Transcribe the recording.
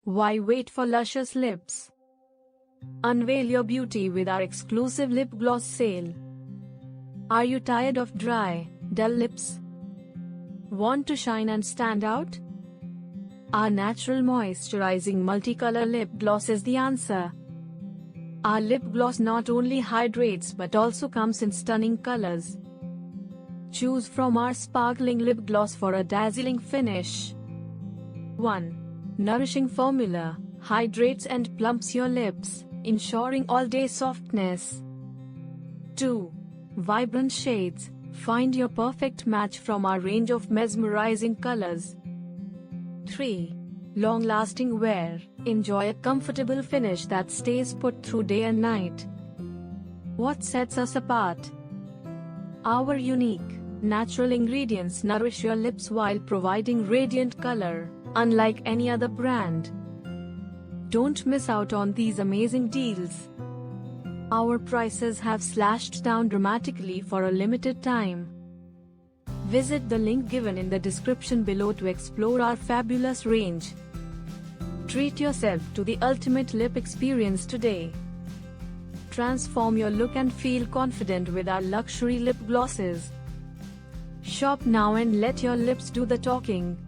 Why wait for luscious lips? Unveil your beauty with our exclusive lip gloss sale. Are you tired of dry, dull lips? Want to shine and stand out? Our natural moisturizing multicolor lip gloss is the answer. Our lip gloss not only hydrates but also comes in stunning colors. Choose from our sparkling lip gloss for a dazzling finish. 1. Nourishing formula, hydrates and plumps your lips, ensuring all-day softness. 2. Vibrant shades, find your perfect match from our range of mesmerizing colors. 3. Long-lasting wear, enjoy a comfortable finish that stays put through day and night. What sets us apart? Our unique, natural ingredients nourish your lips while providing radiant color, unlike any other brand. Don't miss out on these amazing deals. Our prices have slashed down dramatically for a limited time. Visit the link given in the description below to explore our fabulous range. Treat yourself to the ultimate lip experience today. Transform your look and feel confident with our luxury lip glosses. Shop now and let your lips do the talking.